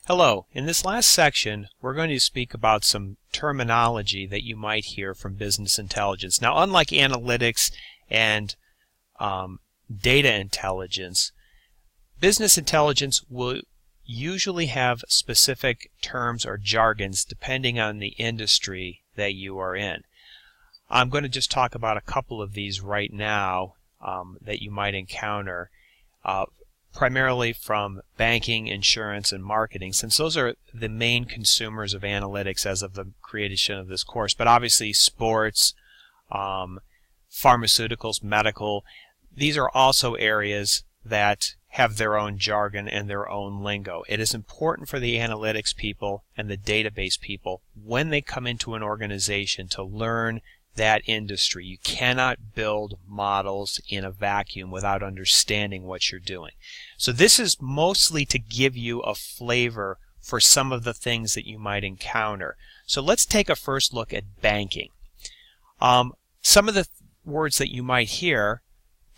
Hello. In this last section, we're going to speak about some terminology that you might hear from business intelligence. Now, unlike analytics and data intelligence, business intelligence will usually have specific terms or jargons depending on the industry that you are in. I'm going to just talk about a couple of these right now that you might encounter. Primarily from banking, insurance, and marketing, since those are the main consumers of analytics as of the creation of this course. But obviously sports, pharmaceuticals, medical, these are also areas that have their own jargon and their own lingo. It is important for the analytics people and the database people when they come into an organization to learn that industry. You cannot build models in a vacuum without understanding what you're doing. So this is mostly to give you a flavor for some of the things that you might encounter. So let's take a first look at banking. Some of the words that you might hear,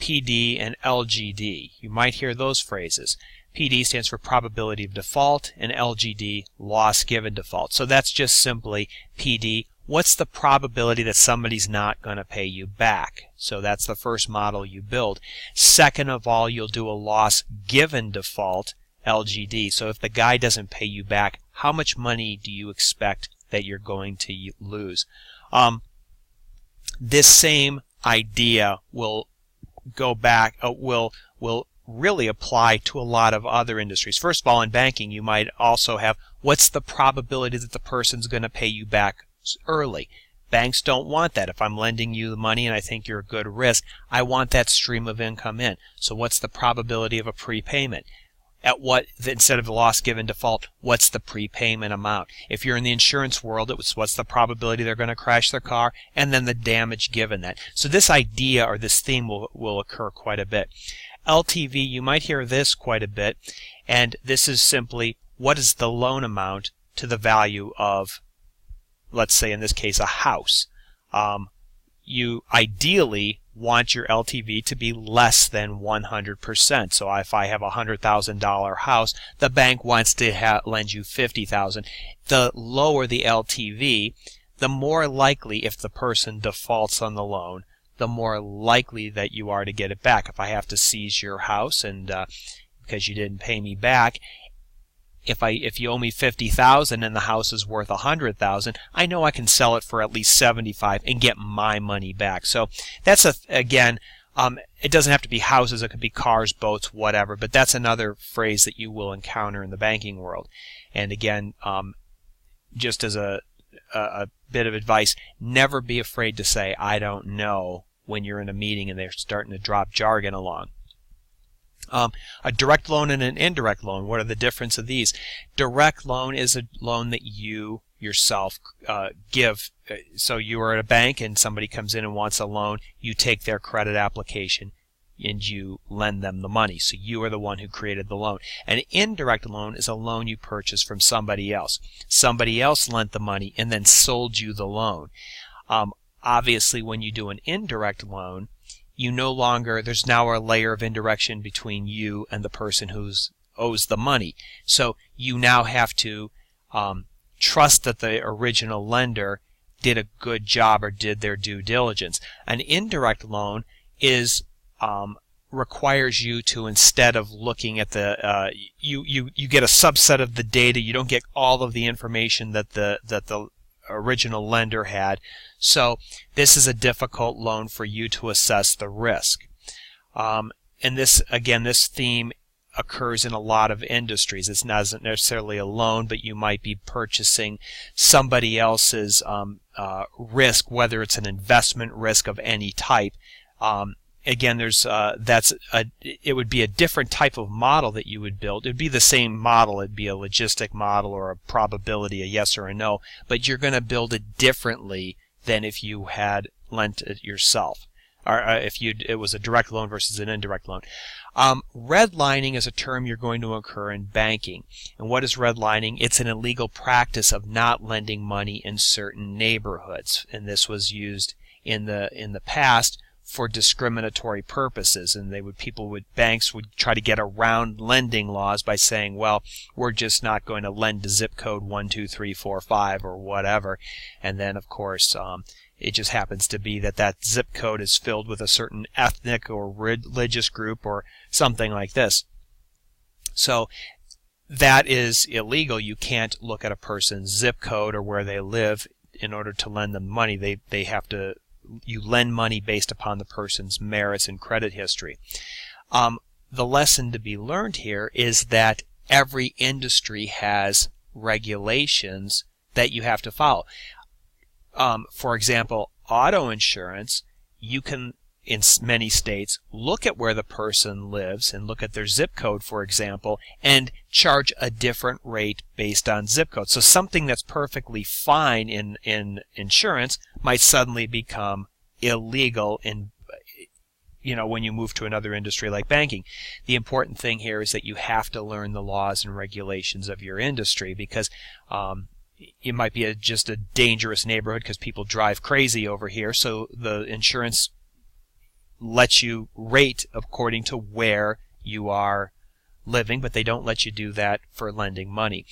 PD and LGD, you might hear those phrases. PD stands for probability of default and LGD, loss given default. So that's just simply PD. What's the probability that somebody's not going to pay you back? So that's the first model you build. Second of all, you'll do a loss given default, LGD. So if the guy doesn't pay you back, how much money do you expect that you're going to lose? This same idea will go back, will really apply to a lot of other industries. First of all, in banking, you might also have what's the probability that the person's going to pay you back early. Banks don't want that. If I'm lending you the money and I think you're a good risk, I want that stream of income in. So what's the probability of a prepayment? At what, instead of the loss given default, what's the prepayment amount? If you're in the insurance world, what's the probability they're going to crash their car, and then the damage given that. So this idea or this theme will occur quite a bit. LTV, you might hear this quite a bit, and this is simply what is the loan amount to the value of, let's say in this case, a house. You ideally want your LTV to be less than 100%. So if I have a $100,000 house, the bank wants to lend you $50,000. The lower the LTV, the more likely, if the person defaults on the loan, the more likely that you are to get it back. If I have to seize your house and because you didn't pay me back, if you owe me $50,000 and the house is worth $100,000, I know I can sell it for at least $75,000 and get my money back. So that's again, it doesn't have to be houses; it could be cars, boats, whatever. But that's another phrase that you will encounter in the banking world. And again, just as a bit of advice, never be afraid to say "I don't know" when you're in a meeting and they're starting to drop jargon along. A direct loan and an indirect loan, what are the difference of these? Direct loan is a loan that you yourself give. So you are at a bank and somebody comes in and wants a loan, you take their credit application and you lend them the money. So you are the one who created the loan. An indirect loan is a loan you purchase from somebody else. Somebody else lent the money and then sold you the loan. Obviously, when you do an indirect loan, you no longer, there's now a layer of indirection between you and the person who owes the money. So you now have to trust that the original lender did a good job or did their due diligence. An indirect loan is requires you to, instead of looking at the you get a subset of the data. You don't get all of the information that the original lender had. So this is a difficult loan for you to assess the risk. And this, again, this theme occurs in a lot of industries. It's not necessarily a loan, but you might be purchasing somebody else's risk, whether it's an investment risk of any type. Again, there's it would be a different type of model that you would build. It would be the same model. It'd be a logistic model or a probability, a yes or a no, but you're going to build it differently than if you had lent it yourself, or if it was a direct loan versus an indirect loan. Redlining is a term you're going to incur in banking. And what is redlining? It's an illegal practice of not lending money in certain neighborhoods, and this was used in the past for discriminatory purposes, and banks would try to get around lending laws by saying, well, we're just not going to lend to zip code 12345 or whatever. And then of course it just happens to be that zip code is filled with a certain ethnic or religious group or something like this. So that is illegal. You can't look at a person's zip code or where they live in order to lend them money. You lend money based upon the person's merits and credit history. The lesson to be learned here is that every industry has regulations that you have to follow. For example, auto insurance, you can, in many states, look at where the person lives and look at their zip code, for example, and charge a different rate based on zip code. So something that's perfectly fine in insurance might suddenly become illegal when you move to another industry like banking. The important thing here is that you have to learn the laws and regulations of your industry, because it might be just a dangerous neighborhood because people drive crazy over here, so the insurance lets you rate according to where you are living, but they don't let you do that for lending money.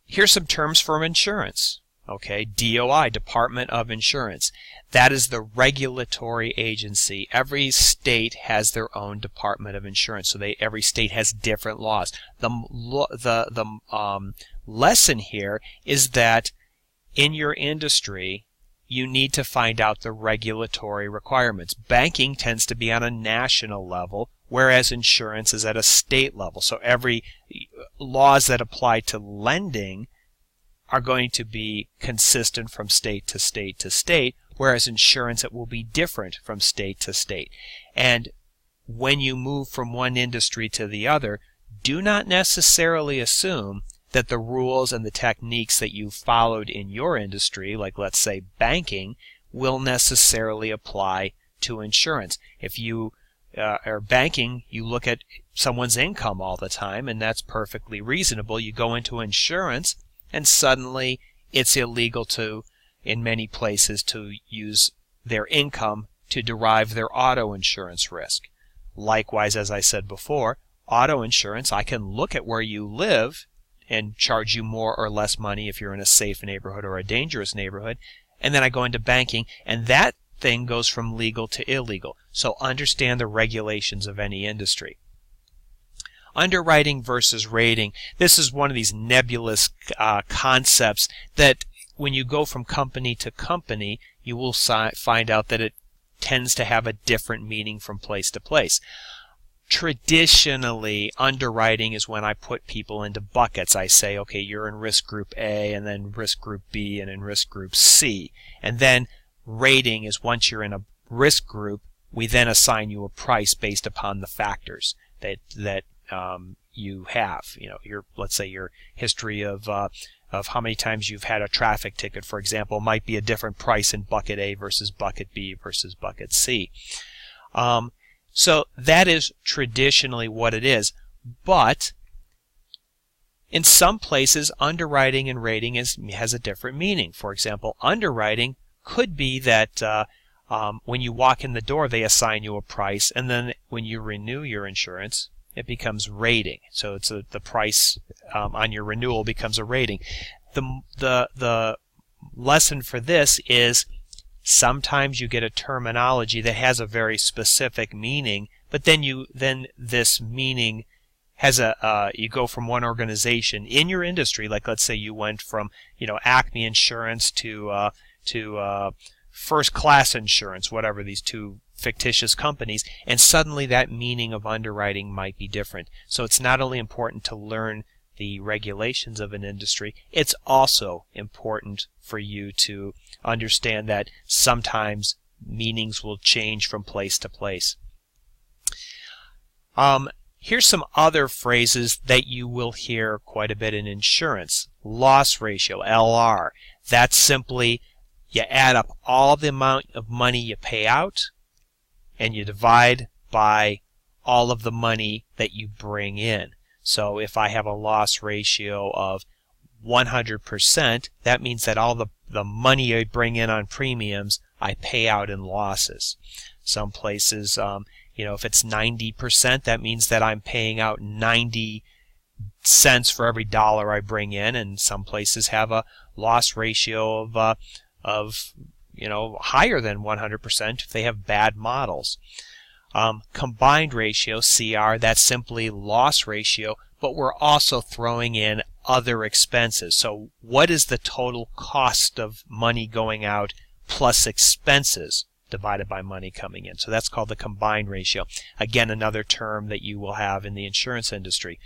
Here's some terms for insurance. Okay, DOI, Department of Insurance. That is the regulatory agency. Every state has their own Department of Insurance, so every state has different laws. The lesson here is that in your industry, you need to find out the regulatory requirements. Banking tends to be on a national level, whereas insurance is at a state level. So every laws that apply to lending are going to be consistent from state to state to state, whereas insurance, it will be different from state to state. And when you move from one industry to the other, do not necessarily assume that the rules and the techniques that you followed in your industry, like let's say banking, will necessarily apply to insurance. If you are banking, you look at someone's income all the time, and that's perfectly reasonable. You go into insurance, and suddenly it's illegal in many places, to use their income to derive their auto insurance risk. Likewise, as I said before, auto insurance, I can look at where you live and charge you more or less money if you're in a safe neighborhood or a dangerous neighborhood, and then I go into banking, and that thing goes from legal to illegal. So understand the regulations of any industry. Underwriting versus rating. This is one of these nebulous concepts that when you go from company to company, you will find out that it tends to have a different meaning from place to place. Traditionally, underwriting is when I put people into buckets. I say, okay, you're in risk group A, and then risk group B, and in risk group C. And then rating is once you're in a risk group, we then assign you a price based upon the factors that you have. Let's say your history of how many times you've had a traffic ticket, for example, might be a different price in bucket A versus bucket B versus bucket C. So that is traditionally what it is. But in some places, underwriting and rating has a different meaning. For example, underwriting could be that when you walk in the door, they assign you a price, and then when you renew your insurance, it becomes rating. So it's the price on your renewal becomes a rating. The lesson for this is sometimes you get a terminology that has a very specific meaning, but then this meaning has you go from one organization in your industry, like let's say you went from Acme Insurance to First Class Insurance, whatever, these two fictitious companies, and suddenly that meaning of underwriting might be different. So it's not only important to learn the regulations of an industry, it's also important for you to understand that sometimes meanings will change from place to place. Here's some other phrases that you will hear quite a bit in insurance. Loss ratio, LR. That's simply you add up all the amount of money you pay out and you divide by all of the money that you bring in. So if I have a loss ratio of 100%, that means that all the money I bring in on premiums I pay out in losses. Some places, if it's 90%, that means that I'm paying out 90 cents for every dollar I bring in, and some places have a loss ratio of higher than 100% if they have bad models. Combined ratio, CR, that's simply loss ratio, but we're also throwing in other expenses. So what is the total cost of money going out plus expenses divided by money coming in? So that's called the combined ratio. Again, another term that you will have in the insurance industry.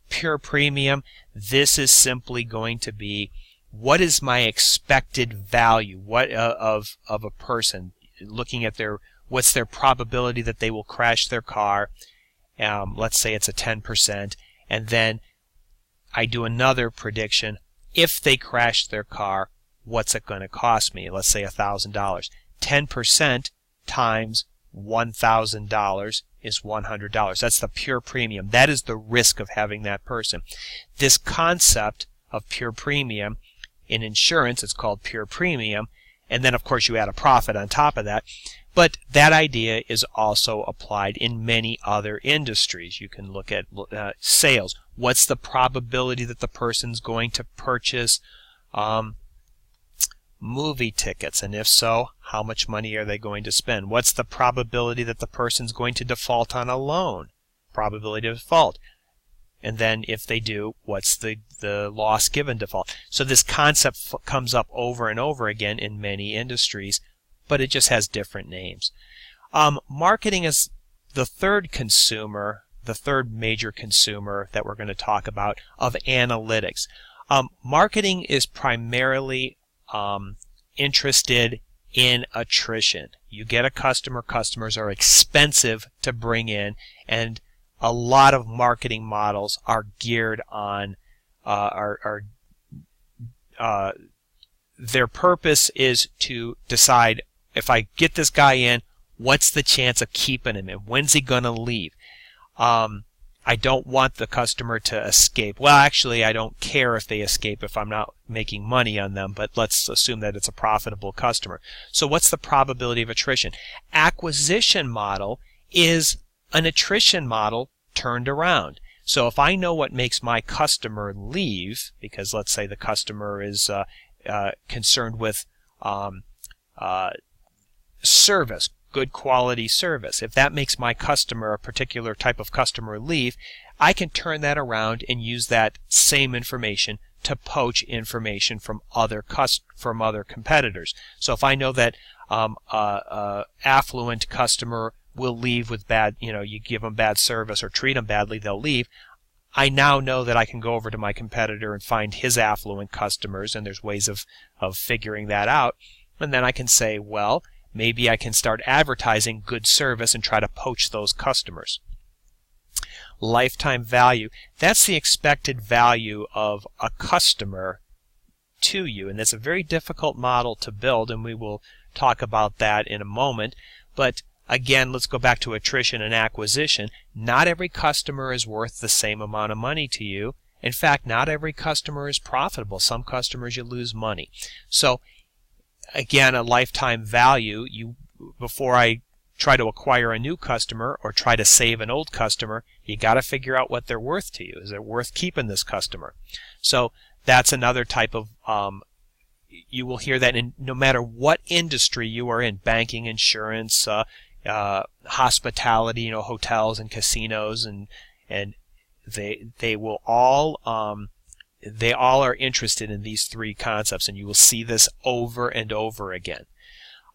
Pure premium, this is simply going to be what is my expected value of a person, looking at what's their probability that they will crash their car. Let's say it's a 10%, and then I do another prediction. If they crash their car, what's it going to cost me? Let's say $1,000. 10% times $1,000 is $100. That's the pure premium. That is the risk of having that person. This concept of pure premium in insurance, it's called pure premium, and then of course you add a profit on top of that. But that idea is also applied in many other industries. You can look at sales. What's the probability that the person's going to purchase movie tickets? And if so, how much money are they going to spend? What's the probability that the person's going to default on a loan? Probability of default. And then if they do, what's the loss given default? So this concept comes up over and over again in many industries, but it just has different names. Marketing is the third major consumer that we're going to talk about of analytics. Marketing is primarily interested in attrition. You get a customer, customers are expensive to bring in, and a lot of marketing models are geared on their purpose is to decide, if I get this guy in, what's the chance of keeping him in? When's he going to leave? I don't want the customer to escape. Well, actually, I don't care if they escape if I'm not making money on them, but let's assume that it's a profitable customer. So what's the probability of attrition? Acquisition model is an attrition model turned around. So if I know what makes my customer leave, because let's say the customer is concerned with service, good quality service. If that makes my customer, a particular type of customer, leave, I can turn that around and use that same information to poach information from other competitors. So if I know that affluent customer will leave with bad, you give them bad service or treat them badly, they'll leave. I now know that I can go over to my competitor and find his affluent customers, and there's ways of figuring that out. And then I can say, well, maybe I can start advertising good service and try to poach those customers. Lifetime value, that's the expected value of a customer to you, and that's a very difficult model to build, and we will talk about that in a moment. But again, let's go back to attrition and acquisition. Not every customer is worth the same amount of money to you. In fact, not every customer is profitable. Some customers you lose money. So again, a lifetime value, before I try to acquire a new customer or try to save an old customer, you got to figure out what they're worth to you. Is it worth keeping this customer? So that's another type of, you will hear that in no matter what industry you are in, banking, insurance, hospitality, hotels and casinos, and they will all they all are interested in these three concepts, and you will see this over and over again.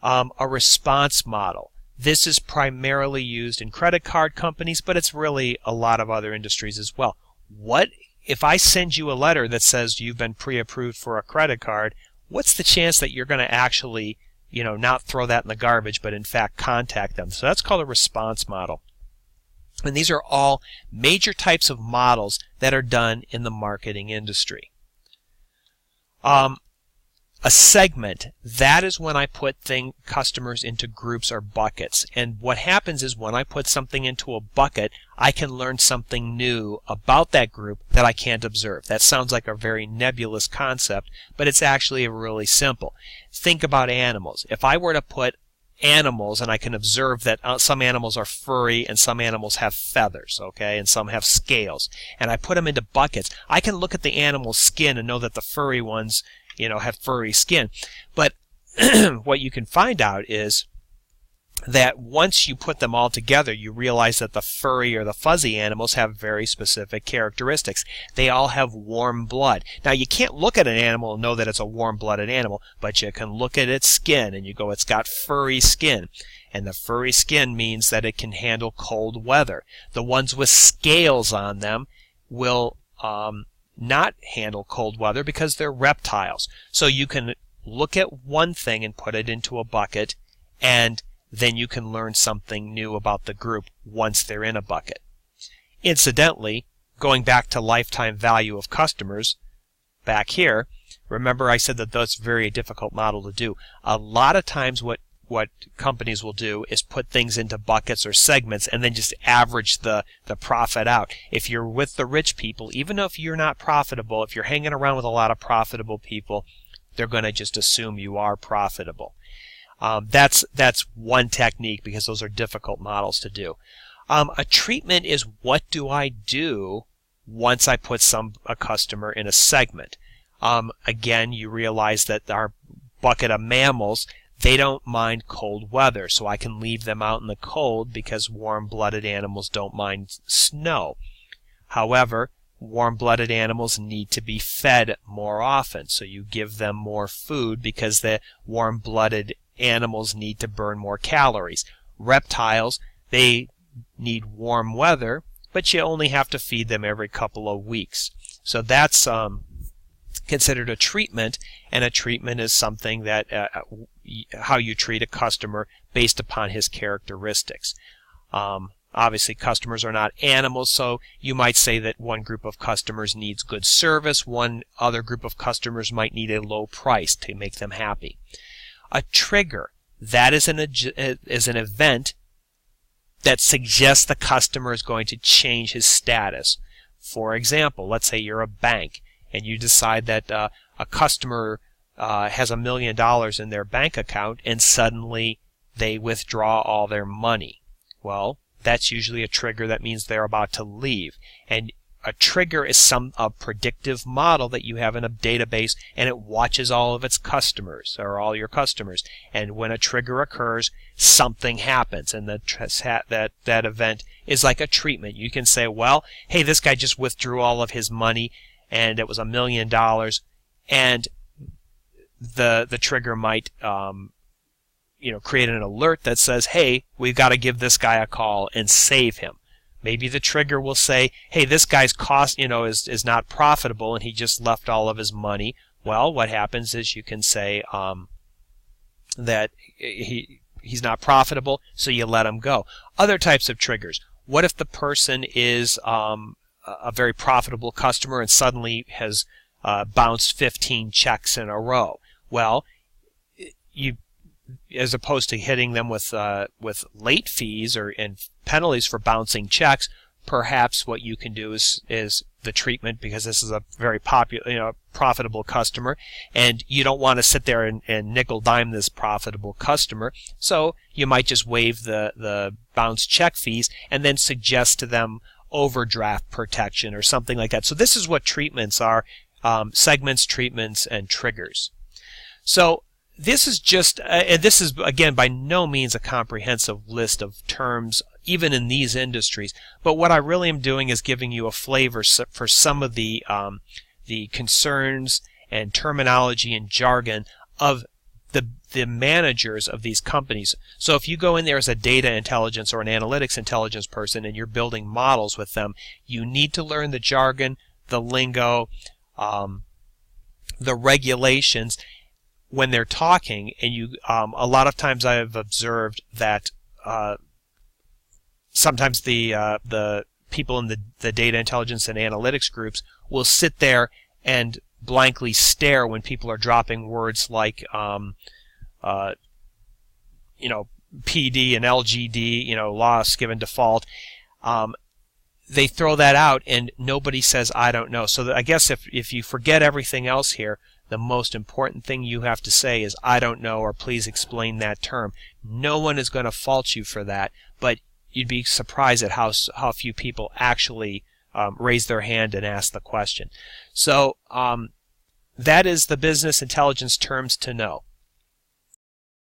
A response model. This is primarily used in credit card companies, but it's really a lot of other industries as well. What if I send you a letter that says you've been pre-approved for a credit card? What's the chance that you're going to actually, not throw that in the garbage, but in fact contact them? So that's called a response model. And these are all major types of models that are done in the marketing industry. A segment, that is when I put customers into groups or buckets. And what happens is when I put something into a bucket, I can learn something new about that group that I can't observe. That sounds like a very nebulous concept, but it's actually really simple. Think about animals. If I were to put animals, and I can observe that some animals are furry and some animals have feathers, okay, and some have scales, and I put them into buckets, I can look at the animal's skin and know that the furry ones have furry skin. But what you can find out is that once you put them all together, you realize that the furry or the fuzzy animals have very specific characteristics. They all have warm blood. Now, you can't look at an animal and know that it's a warm-blooded animal, but you can look at its skin and you go, it's got furry skin. And the furry skin means that it can handle cold weather. The ones with scales on them will not handle cold weather because they're reptiles. So you can look at one thing and put it into a bucket, and then you can learn something new about the group once they're in a bucket. Incidentally, going back to lifetime value of customers, back here, remember I said that that's a very difficult model to do. A lot of times what companies will do is put things into buckets or segments and then just average the profit out. If you're with the rich people, even if you're not profitable, if you're hanging around with a lot of profitable people, they're going to just assume you are profitable. That's one technique because those are difficult models to do. A treatment is what do I do once I put a customer in a segment. Again, you realize that our bucket of mammals, they don't mind cold weather, so I can leave them out in the cold because warm-blooded animals don't mind snow. However, warm-blooded animals need to be fed more often, so you give them more food because the warm-blooded animals need to burn more calories. Reptiles, they need warm weather, but you only have to feed them every couple of weeks. So that's considered a treatment, and a treatment is something that how you treat a customer based upon his characteristics. Obviously, customers are not animals, so you might say that one group of customers needs good service, one other group of customers might need a low price to make them happy. A trigger, that is an event that suggests the customer is going to change his status. For example, let's say you're a bank and you decide that a customer has $1 million in their bank account and suddenly they withdraw all their money. Well, that's usually a trigger that means they're about to leave. And a trigger is a predictive model that you have in a database, and it watches all of its customers, or all your customers. And when a trigger occurs, something happens, and that event is like a treatment. You can say, well, hey, this guy just withdrew all of his money, and it was $1 million, and the trigger might create an alert that says, hey, we've got to give this guy a call and save him. Maybe the trigger will say, hey, this guy's cost, is not profitable and he just left all of his money. Well, what happens is you can say that he's not profitable, so you let him go. Other types of triggers. What if the person is a very profitable customer and suddenly has bounced 15 checks in a row? Well, as opposed to hitting them with late fees and penalties for bouncing checks, perhaps what you can do is the treatment, because this is a very popular, profitable customer, and you don't want to sit there and nickel dime this profitable customer, so you might just waive the bounce check fees and then suggest to them overdraft protection or something like that. So this is what treatments are: segments, treatments, and triggers. So this is just, and this is, again, by no means a comprehensive list of terms, even in these industries. But what I really am doing is giving you a flavor for some of the concerns and terminology and jargon of the managers of these companies. So if you go in there as a data intelligence or an analytics intelligence person and you're building models with them, you need to learn the jargon, the lingo, the regulations when they're talking. And a lot of times I have observed that sometimes the people in the data intelligence and analytics groups will sit there and blankly stare when people are dropping words like PD and LGD, loss given default. They throw that out and nobody says I don't know. So I guess if you forget everything else here, the most important thing you have to say is I don't know, or please explain that term. No one is going to fault you for that, but you'd be surprised at how few people actually raise their hand and ask the question. So that is the business intelligence terms to know.